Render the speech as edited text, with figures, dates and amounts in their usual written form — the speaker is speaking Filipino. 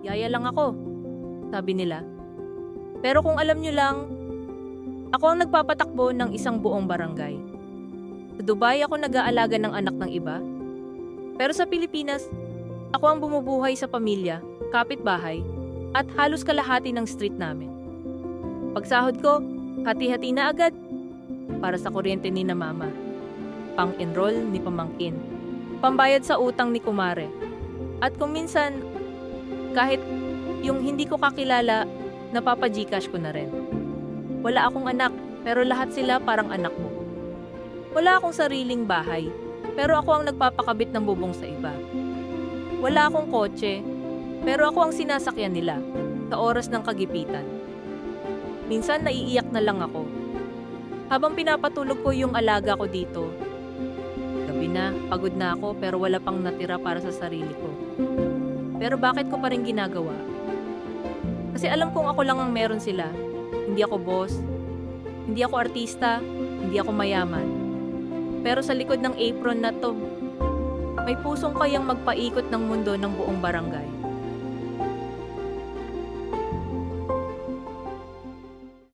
Yaya lang ako, sabi nila. Pero kung alam nyo lang, ako ang nagpapatakbo ng isang buong barangay. Sa Dubai ako nag-aalaga ng anak ng iba. Pero sa Pilipinas, ako ang bumubuhay sa pamilya, kapitbahay, at halos kalahati ng street namin. Pagsahod ko, hati-hati na agad para sa kuryente ni na mama, pang-enroll ni pamangkin, pambayad sa utang ni kumare. At kung minsan, kahit yung hindi ko kakilala, napapa-Gcash ko na rin. Wala akong anak, pero lahat sila parang anak mo. Wala akong sariling bahay, pero ako ang nagpapakabit ng bubong sa iba. Wala akong kotse, pero ako ang sinasakyan nila sa oras ng kagipitan. Minsan naiiyak na lang ako. Habang pinapatulog ko yung alaga ko dito, gabi na, pagod na ako pero wala pang natira para sa sarili ko. Pero bakit ko pa rin ginagawa? Kasi alam kong ako lang ang meron sila. Hindi ako boss, hindi ako artista, hindi ako mayaman. Pero sa likod ng apron na to, may pusong kayang magpaikot ng mundo ng buong barangay.